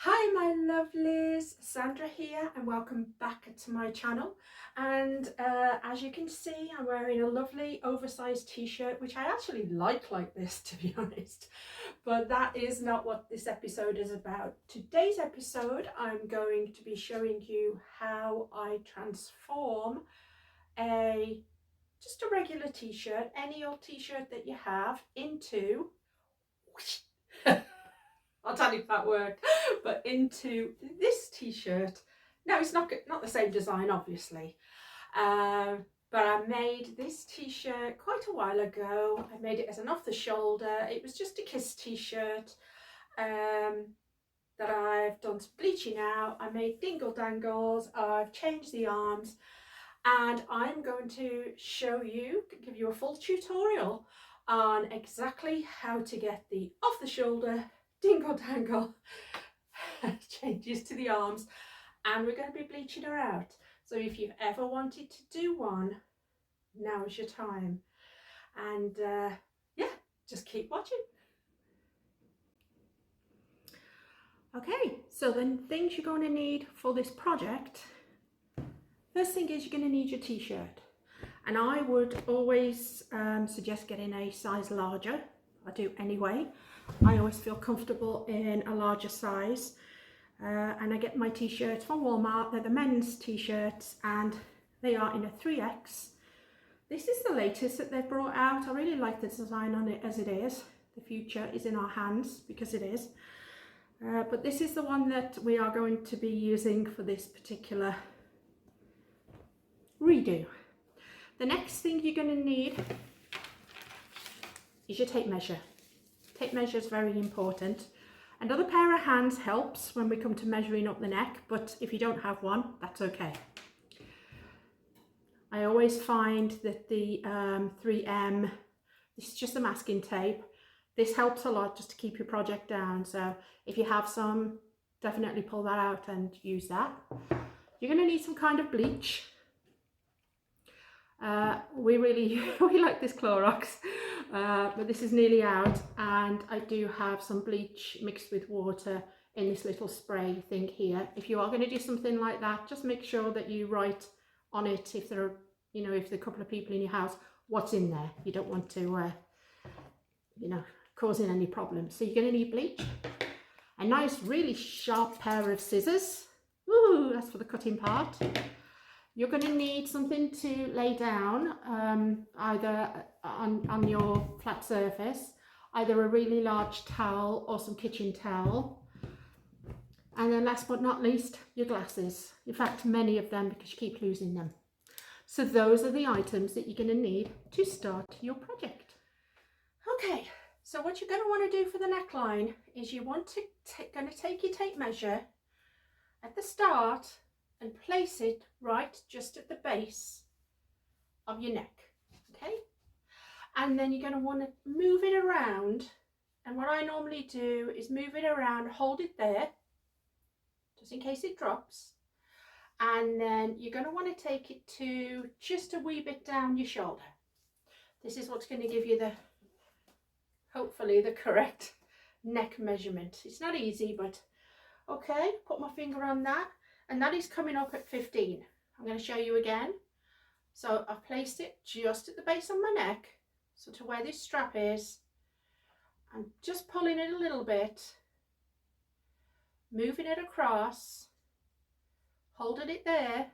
Hi my lovelies, Sandra here and welcome back to my channel. And as you can see, I'm wearing a lovely oversized t-shirt, which I actually like this to be honest, but that is not what this episode is about. Today's episode I'm going to be showing you how I transform just a regular t-shirt, any old t-shirt that you have, into I'll tell you if that worked, but into this t-shirt. Now it's not the same design obviously, but I made this t-shirt quite a while ago. I made it as an off the shoulder. It was just a kiss t-shirt that I've done some bleaching out. I made dingle dangles, I've changed the arms, and I'm going to show you, give you a full tutorial on exactly how to get the off the shoulder dingle dangle changes to the arms, and we're going to be bleaching her out. So if you've ever wanted to do one, now is your time. And yeah, just keep watching. Okay, so the things you're going to need for this project, first thing is you're going to need your t-shirt, and I would always suggest getting a size larger. I do anyway. I always feel comfortable in a larger size, and I get my t-shirts from Walmart. They're the men's t-shirts and they are in a 3X. This is the latest that they've brought out. I really like the design on it as it is. The future is in our hands because it is. But this is the one that we are going to be using for this particular redo. The next thing you're going to need is your tape measure. Tape measure is very important. Another pair of hands helps when we come to measuring up the neck, but if you don't have one, that's okay. I always find that the 3M, this is just a masking tape. This helps a lot just to keep your project down. So if you have some, definitely pull that out and use that. You're going to need some kind of bleach. We like this Clorox, but this is nearly out, and I do have some bleach mixed with water in this little spray thing here. If you are going to do something like that, just make sure that you write on it, if there are, if there are a couple of people in your house, what's in there. You don't want to, causing any problems. So you're going to need bleach, a nice really sharp pair of scissors. Ooh, that's for the cutting part. You're going to need something to lay down, either on your flat surface, either a really large towel or some kitchen towel. And then last but not least, your glasses. In fact, many of them, because you keep losing them. So those are the items that you're going to need to start your project. Okay, so what you're going to want to do for the neckline is you want to going to take your tape measure at the start and place it right just at the base of your neck, okay? And then you're going to want to move it around, and what I normally do is move it around, hold it there just in case it drops, and then you're going to want to take it to just a wee bit down your shoulder. This is what's going to give you hopefully the correct neck measurement. It's not easy, but okay, put my finger on that. And that is coming up at 15. I'm going to show you again. So I've placed it just at the base of my neck, so to where this strap is. I'm just pulling it a little bit, moving it across, holding it there,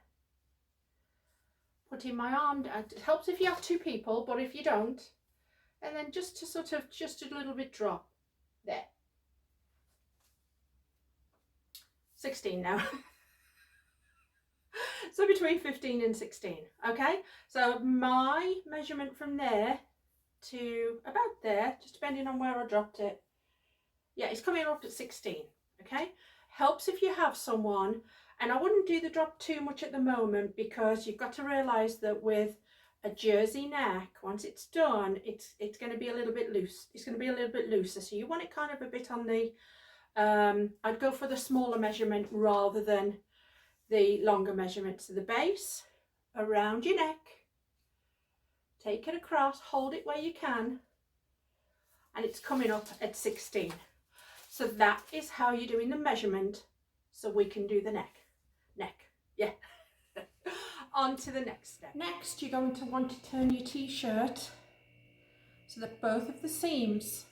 putting my arm down. It helps if you have two people, but if you don't, and then just to sort of, just a little bit drop there. 16 now. So between 15 and 16, okay? So my measurement from there to about there, just depending on where I dropped it, yeah, it's coming up at 16, okay? Helps if you have someone, and I wouldn't do the drop too much at the moment, because you've got to realise that with a jersey neck, once it's done, it's going to be a little bit loose. It's going to be a little bit looser, so you want it kind of a bit on the, I'd go for the smaller measurement rather than the longer measurement. To the base, around your neck, take it across, hold it where you can, and it's coming up at 16. So that is how you're doing the measurement, so we can do the neck, yeah. On to the next step. Next, you're going to want to turn your t-shirt so that both of the seams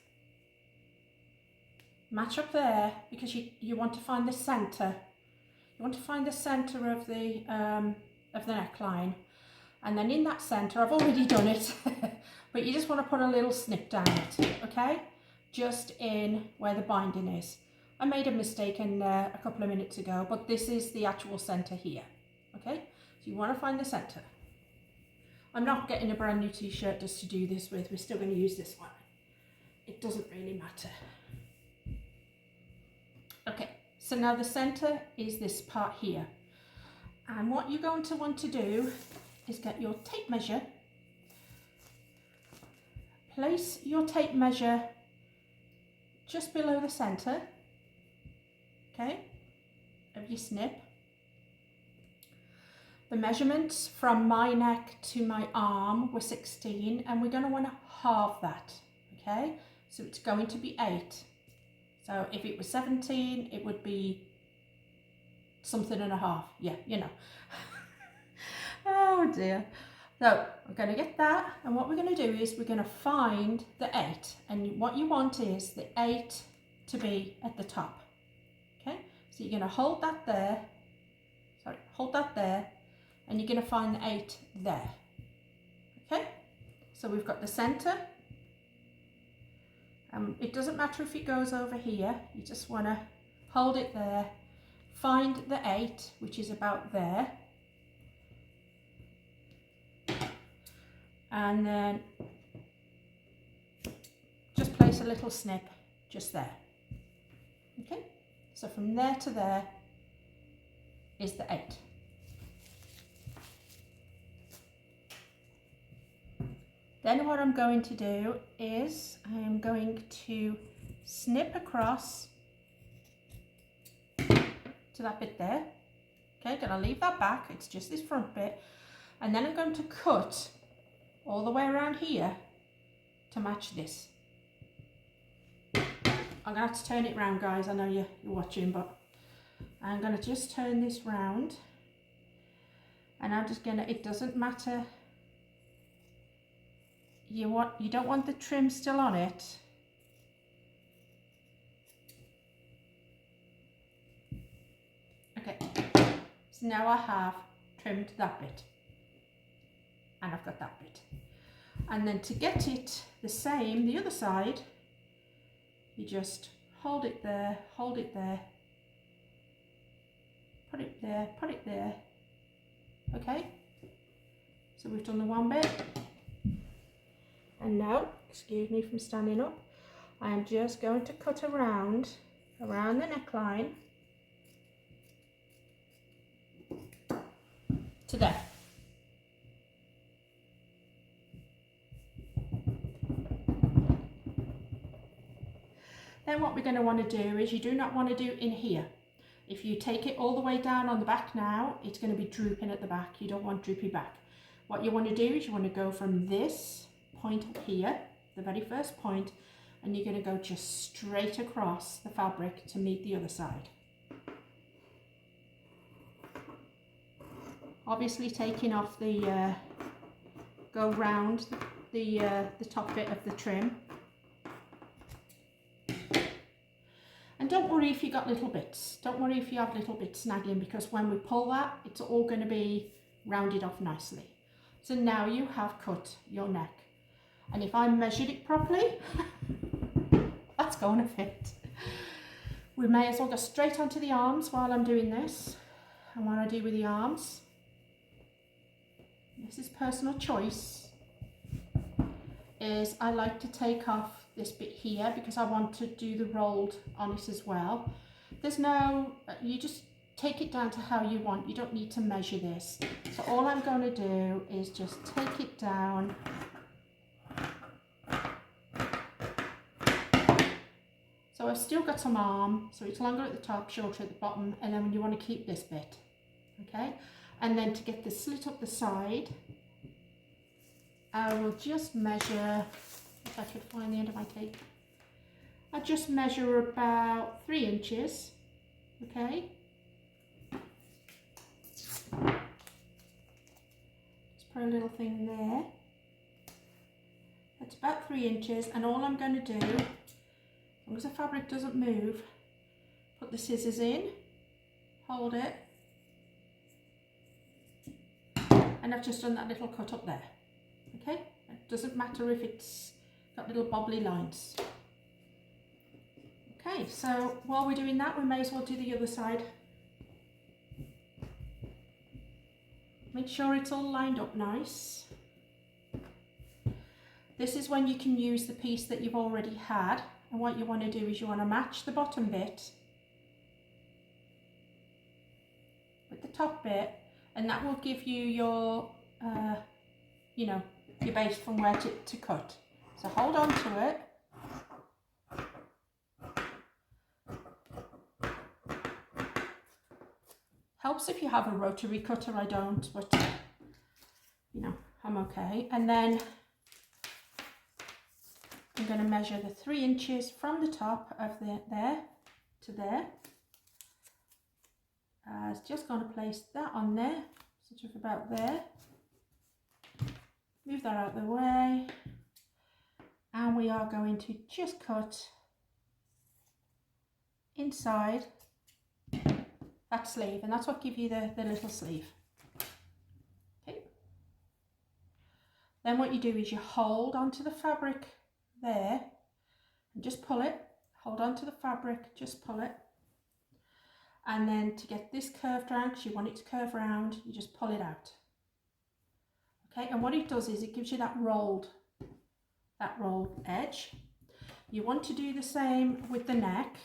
match up there, because you want to find the center. You want to find the center of the neckline, and then in that center, I've already done it, but you just want to put a little snip down it, okay? Just in where the binding is. I made a mistake in there a couple of minutes ago, but this is the actual center here, okay? So you want to find the center. I'm not getting a brand new t-shirt just to do this with. We're still going to use this one. It doesn't really matter. Okay, so now the center is this part here. And what you're going to want to do is get your tape measure. Place your tape measure just below the center, okay, of your snip. The measurements from my neck to my arm were 16, and we're going to want to halve that, okay? So it's going to be 8. So if it was 17, it would be something and a half. Yeah, you know. Oh dear. So we're going to get that, and what we're going to do is we're going to find the 8, and what you want is the 8 to be at the top, okay? So you're going to hold that there, and you're going to find the 8 there, okay? So we've got the center. It doesn't matter if it goes over here, you just want to hold it there, find the 8, which is about there, and then just place a little snip just there, okay? So from there to there is the 8. Then what I'm going to do is I am going to snip across to that bit there. Okay, gonna leave that back, it's just this front bit. And then I'm going to cut all the way around here to match this. I'm gonna have to turn it round, guys. I know you're watching, but I'm gonna just turn this round. And I'm just gonna, it doesn't matter. You don't want the trim still on it. Okay, so now I have trimmed that bit, and I've got that bit. And then to get it the same, the other side, you just hold it there, put it there, put it there. Okay, so we've done the one bit. And now, excuse me from standing up, I am just going to cut around the neckline to there. Then what we're going to want to do is, you do not want to do in here. If you take it all the way down on the back now, it's going to be drooping at the back. You don't want droopy back. What you want to do is you want to go from this point up here, the very first point, and you're going to go just straight across the fabric to meet the other side. Obviously taking off the, go round the top bit of the trim. And don't worry if you got little bits. Don't worry if you have little bits snagging, because when we pull that, it's all going to be rounded off nicely. So now you have cut your neck. And if I measured it properly, that's going to fit. We may as well go straight onto the arms while I'm doing this. And what I do with the arms, this is personal choice, is I like to take off this bit here because I want to do the rolled on it as well. There's no, you just take it down to how you want. You don't need to measure this. So all I'm going to do is just take it down. So I've still got some arm, so it's longer at the top, shorter at the bottom, and then you want to keep this bit, okay? And then to get the slit up the side, I will just measure, if I could find the end of my tape, I just measure about 3 inches, okay? Just put a little thing there. That's about 3 inches, and all I'm going to do, as long as the fabric doesn't move, put the scissors in, hold it, and I've just done that little cut up there, okay? It doesn't matter if it's got little bobbly lines. Okay, so while we're doing that, we may as well do the other side. Make sure it's all lined up nice. This is when you can use the piece that you've already had, and what you want to do is you want to match the bottom bit with the top bit, and that will give you your, you know, your base from where to cut. So hold on to it. Helps if you have a rotary cutter. I don't, but you know, I'm okay. And then I'm going to measure the 3 inches from the top of there to there. Just going to place that on there, sort of about there. Move that out of the way, and we are going to just cut inside that sleeve, and that's what gives you the little sleeve. Okay. Then what you do is you hold onto the fabric there and just pull it. Hold on to the fabric, just pull it. And then to get this curved round, because you want it to curve round, you just pull it out. Okay, and what it does is it gives you that rolled edge. You want to do the same with the neck.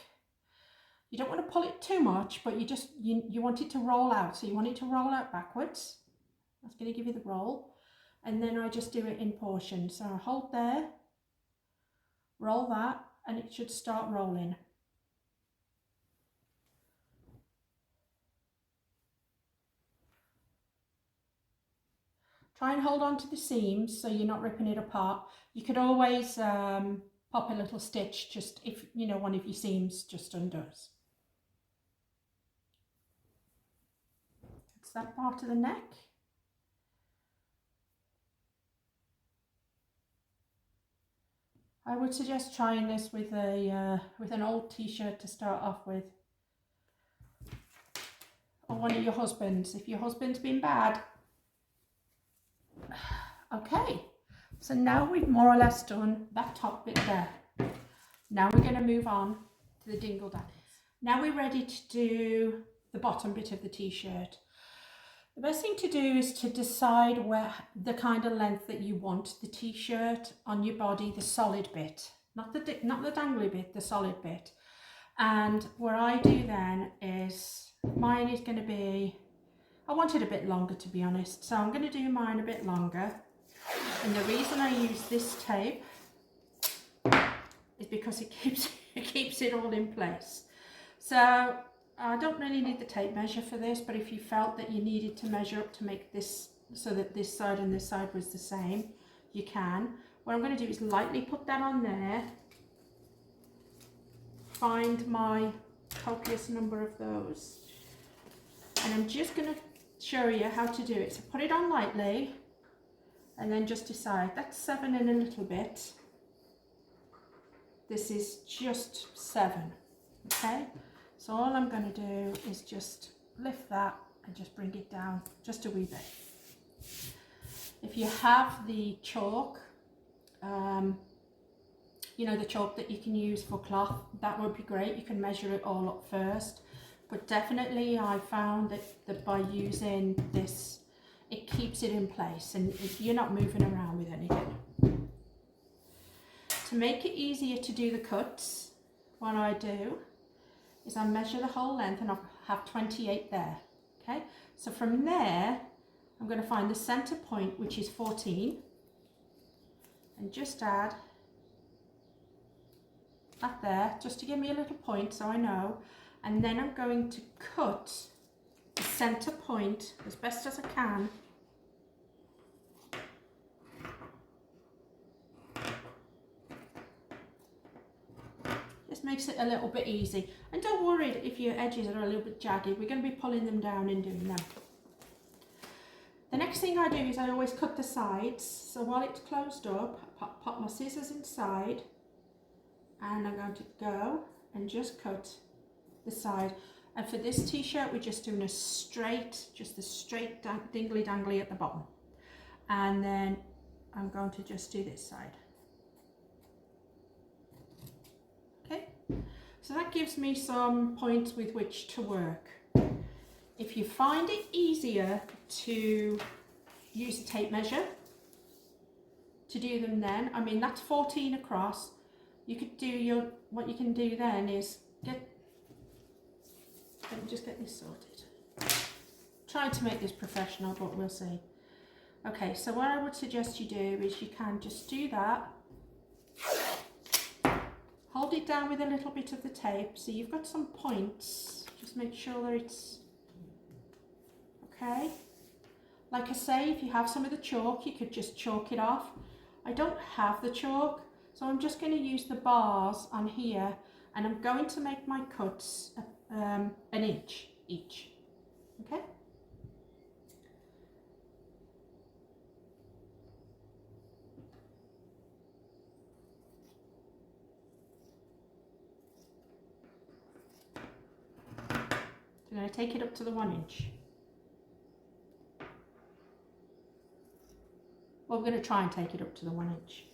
You don't want to pull it too much, but you want it to roll out. So you want it to roll out backwards. That's going to give you the roll. And then I just do it in portions. So I hold there, roll that, and it should start rolling. Try and hold on to the seams so you're not ripping it apart. You could always pop a little stitch just if, you know, one of your seams just undoes. That's that part of the neck. I would suggest trying this with an old t-shirt to start off with, or one of your husbands if your husband's been bad. Okay, so now we've more or less done that top bit there. Now we're going to move on to the dingle daggles. Now we're ready to do the bottom bit of the t-shirt. The best thing to do is to decide where the kind of length that you want the t-shirt on your body, the solid bit, not the dangly bit, the solid bit. And what I do then is, mine is going to be, I want it a bit longer, to be honest, so I'm going to do mine a bit longer. And the reason I use this tape is because it keeps it all in place. So I don't really need the tape measure for this, but if you felt that you needed to measure up to make this so that this side and this side was the same, you can. What I'm going to do is lightly put that on there, find my copious number of those, and I'm just going to show you how to do it. So put it on lightly and then just decide that's 7 and a little bit. This is just 7, okay? So all I'm going to do is just lift that and just bring it down just a wee bit. If you have the chalk, you know, the chalk that you can use for cloth, that would be great. You can measure it all up first. But definitely I found that by using this, it keeps it in place and you're not moving around with anything. To make it easier to do the cuts, what I do is I measure the whole length and I have 28 there. Okay, so from there I'm going to find the center point, which is 14, and just add that there just to give me a little point so I know. And then I'm going to cut the center point as best as I can. makes it a little bit easy. And don't worry if your edges are a little bit jagged, we're going to be pulling them down and doing them. The next thing I do is I always cut the sides. So while it's closed up, I pop my scissors inside, and I'm going to go and just cut the side. And for this t-shirt, we're just doing a straight, just a straight dingly dangly at the bottom. And then I'm going to just do this side. Okay, so that gives me some points with which to work. If you find it easier to use a tape measure to do them then, I mean that's 14 across. You could do what you can do then is let me just get this sorted. Trying to make this professional, but we'll see. Okay, so what I would suggest you do is you can just do that. Hold it down with a little bit of the tape so you've got some points. Just make sure that it's okay. Like I say, if you have some of the chalk, you could just chalk it off. I don't have the chalk, so I'm just going to use the bars on here, and I'm going to make my cuts an inch each. Okay. I'm going to take it up to the 1 inch. Well, we're going to try and take it up to the 1 inch.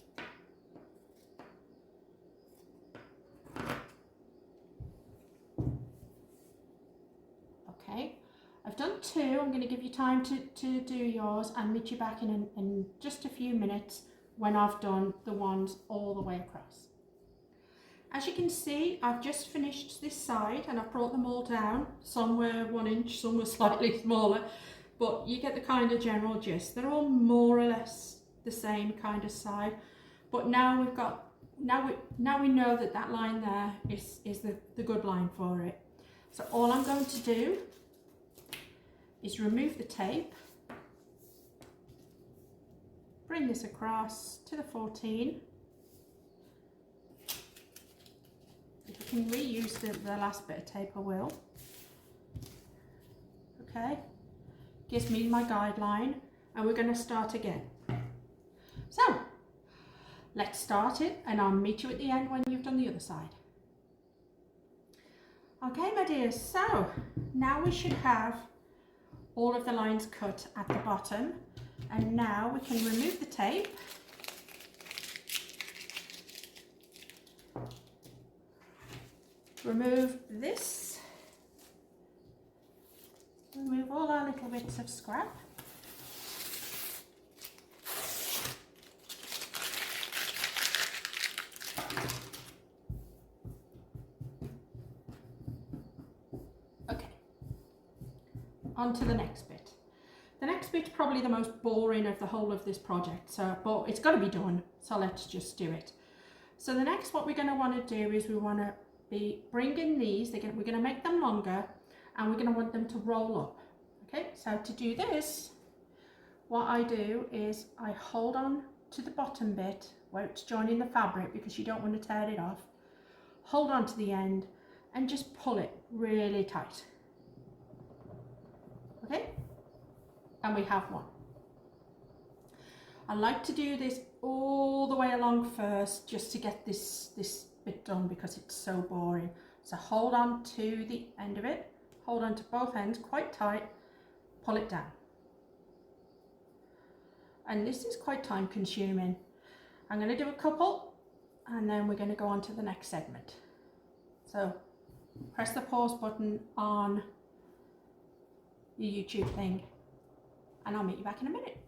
Okay, I've done 2. I'm going to give you time to do yours and meet you back in just a few minutes when I've done the ones all the way across. As you can see, I've just finished this side and I've brought them all down. Some were 1 inch, some were slightly smaller, but you get the kind of general gist. They're all more or less the same kind of side, but now we've got, now we know that that line there is the good line for it. So all I'm going to do is remove the tape, bring this across to the 14. If I can reuse the last bit of tape, I will. Okay, gives me my guideline, and we're going to start again. So let's start it, and I'll meet you at the end when you've done the other side. Okay, my dears, so now we should have all of the lines cut at the bottom, and now we can remove the tape. Remove this, remove all our little bits of scrap. Okay, on to the next bit. The next bit's probably the most boring of the whole of this project, so, but it's got to be done, so let's just do it. So the next, what we're going to want to do is we want to be bringing these, we're going to make them longer, and we're going to want them to roll up. Okay, so to do this, what I do is I hold on to the bottom bit where it's joining the fabric, because you don't want to tear it off. Hold on to the end and just pull it really tight. Okay, and we have one. I like to do this all the way along first, just to get this bit done, because it's so boring. So hold on to the end of it, hold on to both ends quite tight, pull it down. And this is quite time consuming. I'm going to do a couple, and then we're going to go on to the next segment. So press the pause button on your YouTube thing, and I'll meet you back in a minute.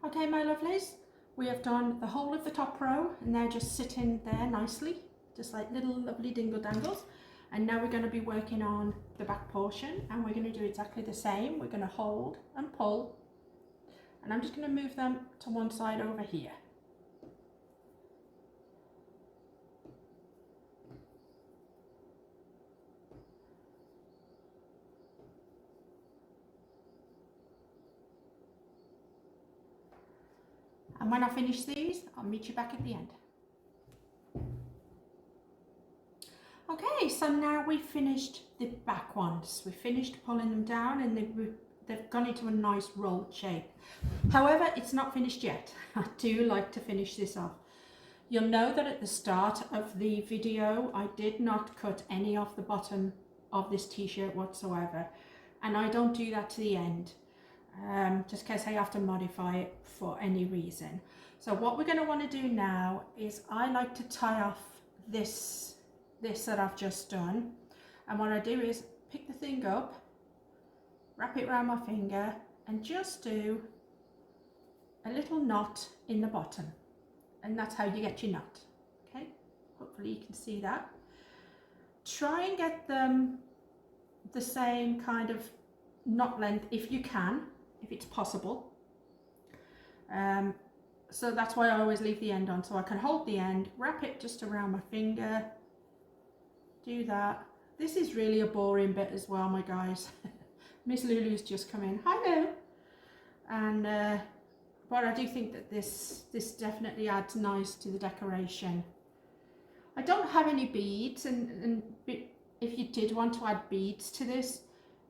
Okay, my lovelies, we have done the whole of the top row, and they're just sitting there nicely, just like little lovely dingle dangles. And now we're going to be working on the back portion, and we're going to do exactly the same. We're going to hold and pull, and I'm just going to move them to one side over here. And when I finish these, I'll meet you back at the end. Okay, so now we've finished the back ones. We finished pulling them down and they've gone into a nice rolled shape. However, it's not finished yet. I do like to finish this off. You'll know that at the start of the video, I did not cut any off the bottom of this t-shirt whatsoever. And I don't do that to the end, just in case I have to modify it for any reason. So what we're going to want to do now is I like to tie off this that I've just done. And what I do is pick the thing up, wrap it around my finger and just do a little knot in the bottom. And that's how you get your knot. Okay, hopefully you can see that. Try and get them the same kind of knot length if you can, if it's possible. So that's why I always leave the end on, so I can hold the end, wrap it just around my finger, do that. This is really a boring bit as well, my guys. Miss Lulu's just come in. Hello. And but I do think that this definitely adds nice to the decoration. I don't have any beads, and if you did want to add beads to this,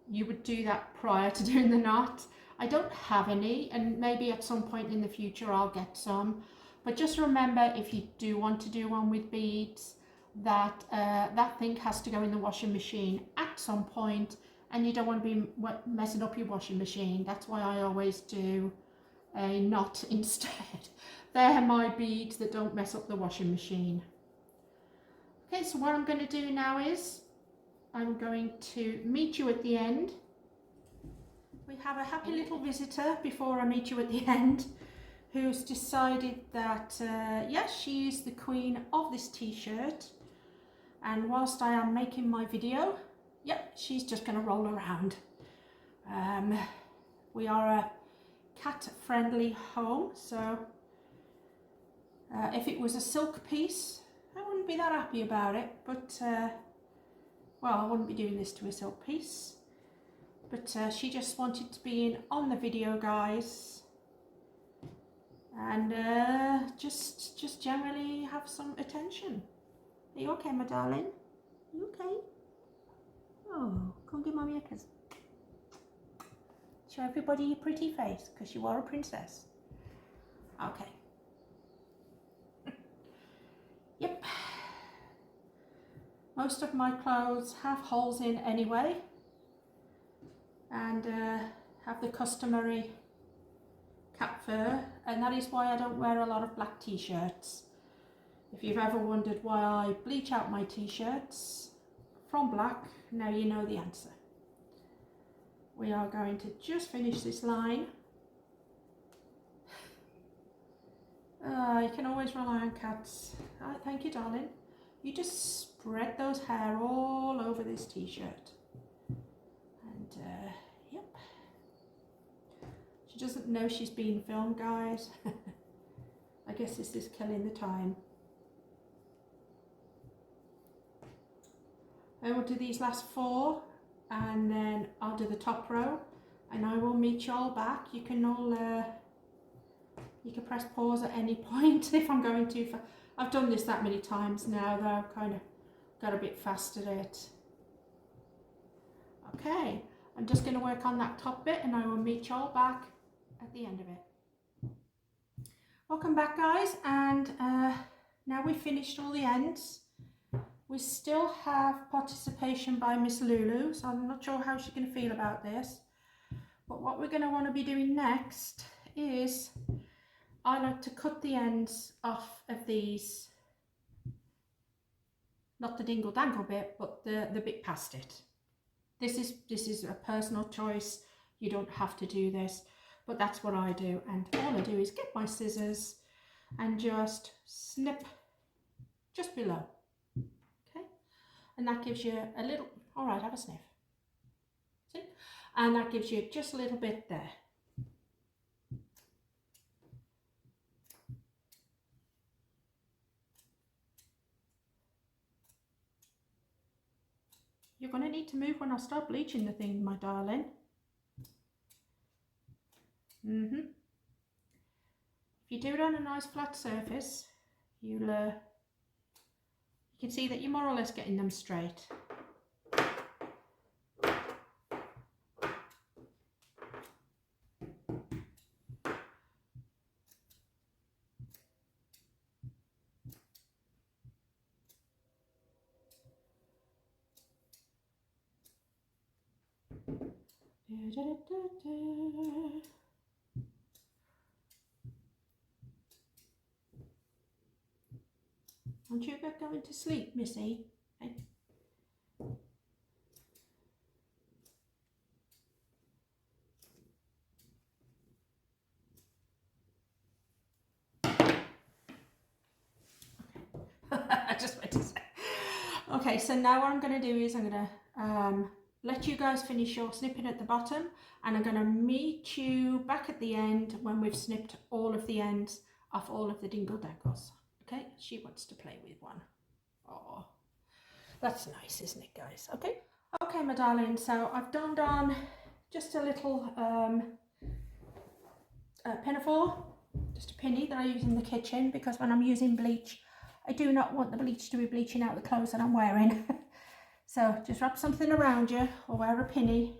you would do that prior to doing the knot. I don't have any, and maybe at some point in the future I'll get some. But just remember, if you do want to do one with beads, that that thing has to go in the washing machine at some point, and you don't want to be messing up your washing machine. That's why I always do a knot instead. They're my beads that don't mess up the washing machine. Okay, so what I'm going to do now is I'm going to meet you at the end. We have a happy little visitor before I meet you at the end, who's decided that yes, she is the queen of this t-shirt, and whilst I am making my video, yep, she's just going to roll around. We are a cat-friendly home, so if it was a silk piece, I wouldn't be that happy about it, but well, I wouldn't be doing this to a silk piece. But she just wanted to be in on the video, guys, and just generally have some attention. Are you okay, my darling? Are you okay? Oh, come give mommy a kiss. Show everybody your pretty face, because you are a princess. Okay. Yep. Most of my clothes have holes in anyway, and have the customary cat fur, and that is why I don't wear a lot of black t-shirts. If you've ever wondered why I bleach out my t-shirts from black, now you know the answer. We are going to just finish this line. You can always rely on cats. Thank you, darling. You just spread those hair all over this t-shirt. And yep. She doesn't know she's being filmed, guys. I guess this is killing the time. I will do these last 4, and then I'll do the top row, and I will meet you all back. You can all you can press pause at any point if I'm going too fast. I've done this that many times now that I've kind of got a bit fast at it. Okay, I'm just going to work on that top bit, and I will meet you all back at the end of it. Welcome back, guys, and now we've finished all the ends. We still have participation by Miss Lulu, so I'm not sure how she's going to feel about this. But what we're going to want to be doing next is, I like to cut the ends off of these, not the dingle dangle bit, but the bit past it. This is a personal choice. You don't have to do this, but that's what I do. And all I do is get my scissors and just snip just below. And that gives you a little, all right, have a sniff. See? And that gives you just a little bit there. You're going to need to move when I start bleaching the thing, my darling. If you do it on a nice flat surface, you can see that you're more or less getting them straight. Aren't you going to sleep, Missy? Hey. I just went to say. Okay, so now what I'm going to do is I'm going to let you guys finish your snipping at the bottom, and I'm going to meet you back at the end when we've snipped all of the ends off all of the dingle dangles. Okay, she wants to play with one. Oh, that's nice, isn't it, guys? Okay. Okay, my darling, so I've donned on just a little pinafore, just a pinny that I use in the kitchen, because when I'm using bleach, I do not want the bleach to be bleaching out the clothes that I'm wearing. So just wrap something around you or wear a pinny.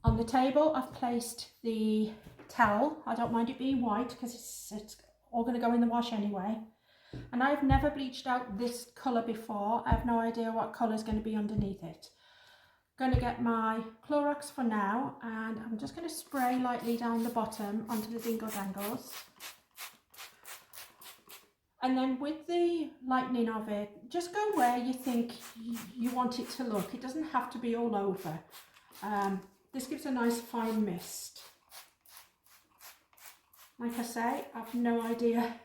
On the table, I've placed the towel. I don't mind it being white because it's all going to go in the wash anyway. And I've never bleached out this colour before. I have no idea what colour is going to be underneath it. Going to get my Clorox for now, and I'm just going to spray lightly down the bottom onto the dingle dangles. And then with the lightening of it, just go where you think you want it to look. It doesn't have to be all over. This gives a nice fine mist. Like I say, I have no idea.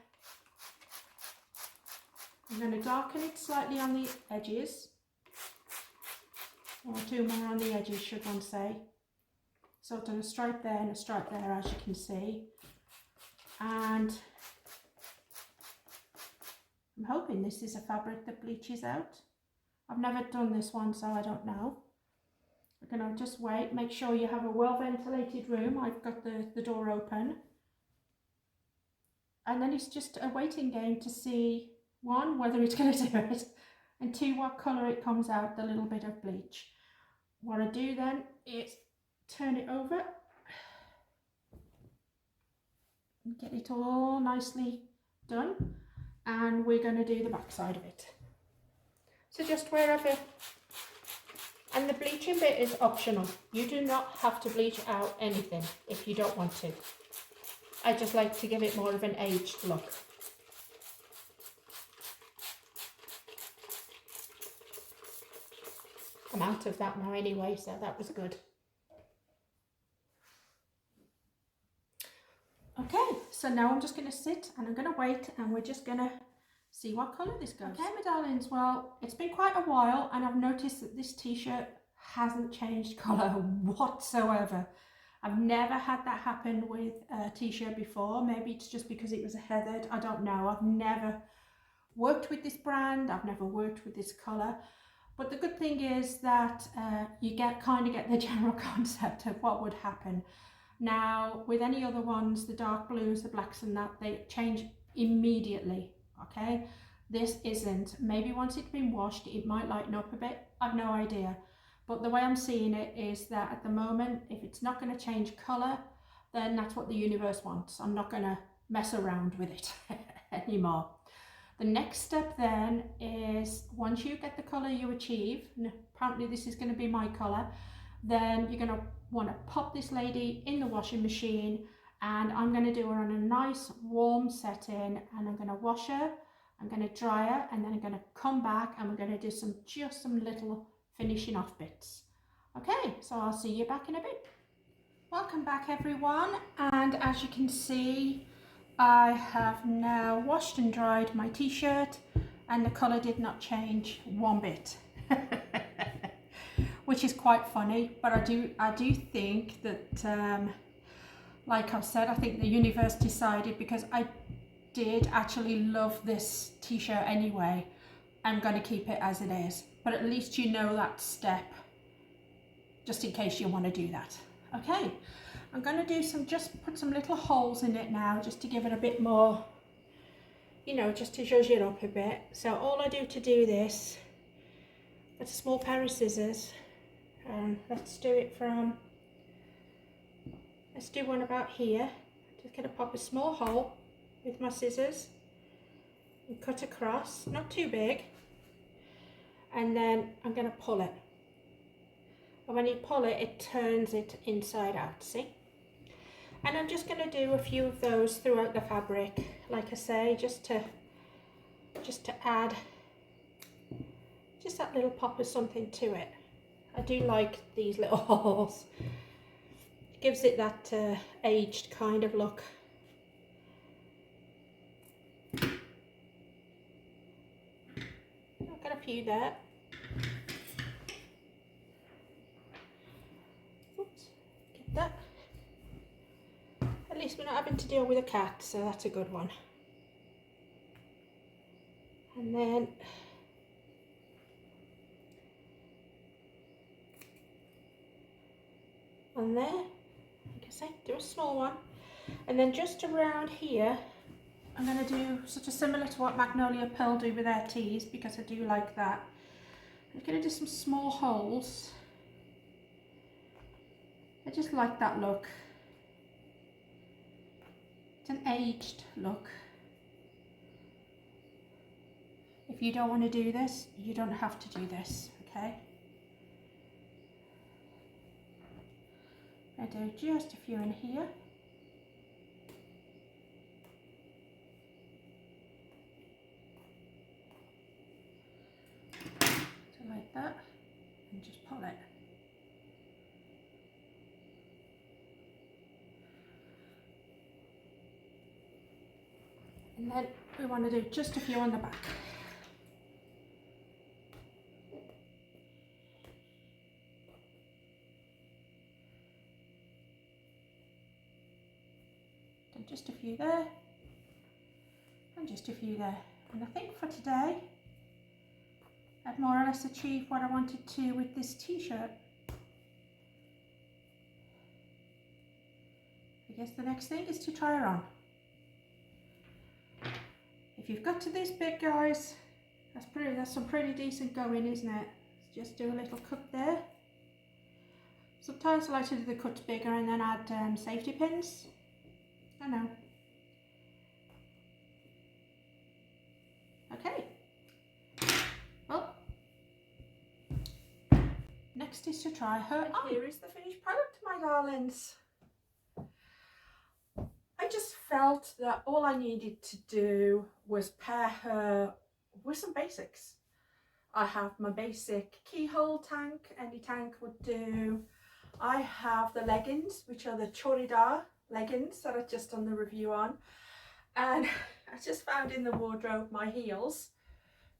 I'm going to darken it slightly on the edges. Or two more on the edges, should one say. So I've done a stripe there and a stripe there, as you can see. And I'm hoping this is a fabric that bleaches out. I've never done this one, so I don't know. We're going to just wait, make sure you have a well ventilated room. I've got the door open. And then it's just a waiting game to see, one, whether it's going to do it, and two, what colour it comes out, the little bit of bleach. What I do then is turn it over and get it all nicely done. And we're going to do the back side of it. So just wherever, and the bleaching bit is optional. You do not have to bleach out anything if you don't want to. I just like to give it more of an aged look. I'm out of that now anyway, so that was good. Okay, so now I'm just going to sit and I'm going to wait, and we're just going to see what colour this goes. Okay, my darlings, well, it's been quite a while, and I've noticed that this t-shirt hasn't changed colour whatsoever. I've never had that happen with a t-shirt before. Maybe it's just because it was a heathered, I don't know. I've never worked with this brand, I've never worked with this colour. But the good thing is that you kind of get the general concept of what would happen. Now, with any other ones, the dark blues, the blacks and that, they change immediately, okay? This isn't. Maybe once it's been washed, it might lighten up a bit. I've no idea. But the way I'm seeing it is that at the moment, if it's not going to change colour, then that's what the universe wants. I'm not going to mess around with it anymore. The next step then is, once you get the colour you achieve, and apparently this is going to be my colour, then you're going to want to pop this lady in the washing machine, and I'm going to do her on a nice warm setting, and I'm going to wash her, I'm going to dry her, and then I'm going to come back and we're going to do just some little finishing off bits. Okay, so I'll see you back in a bit. Welcome back everyone, and as you can see, I have now washed and dried my t-shirt, and the colour did not change one bit. Which is quite funny, but I do think that, like I've said, I think the universe decided, because I did actually love this t-shirt anyway. I'm going to keep it as it is, but at least you know that step, just in case you want to do that. Okay, I'm going to do just put some little holes in it now, just to give it a bit more, you know, just to zhuzh it up a bit. So all I do to do this, get a small pair of scissors, and let's do one about here. Just going to pop a small hole with my scissors and cut across, not too big, and then I'm going to pull it. And when you pull it, it turns it inside out, see? And I'm just going to do a few of those throughout the fabric, like I say, just to add just that little pop of something to it. I do like these little holes. It gives it that aged kind of look. I've got a few there. Oops, get that. At least we're not having to deal with a cat, so that's a good one. And then on there, like I say, do a small one. And then just around here, I'm going to do sort of similar to what Magnolia Pearl do with their tees, because I do like that. I'm going to do some small holes. I just like that look. It's an aged look. If you don't want to do this, you don't have to do this, okay? I do just a few in here. So like that, and just pull it. And then we want to do just a few on the back. And just a few there, and just a few there. And I think for today, I've more or less achieved what I wanted to with this t-shirt. I guess the next thing is to try her on. If you've got to this bit, guys, that's some pretty decent going, isn't it? Just do a little cut there. Sometimes I like to do the cuts bigger and then add safety pins. I know. Okay. Well, next is to try her on. Here is the finished product, my darlings. I just felt that all I needed to do was pair her with some basics. I have my basic keyhole tank, any tank would do. I have the leggings, which are the Chorida leggings that I've just done the review on. And I just found in the wardrobe my heels,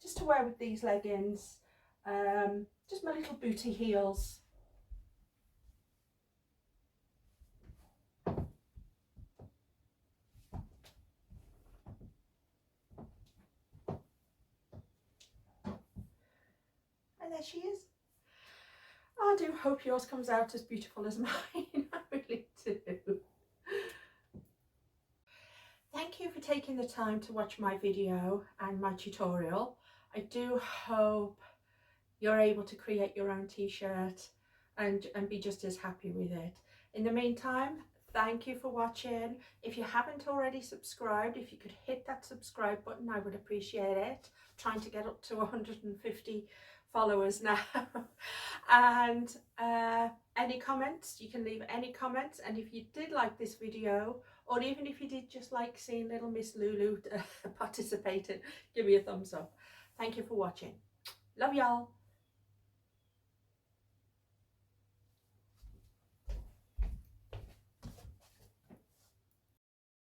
just to wear with these leggings. Just my little booty heels. And there she is. I do hope yours comes out as beautiful as mine. I really do. Thank you for taking the time to watch my video and my tutorial. I do hope you're able to create your own t-shirt and be just as happy with it. In the meantime, thank you for watching. If you haven't already subscribed, if you could hit that subscribe button, I would appreciate it. I'm trying to get up to 150 followers now. And any comments, you can leave any comments. And if you did like this video, or even if you did just like seeing little Miss Lulu participating, give me a thumbs up. Thank you for watching. Love y'all.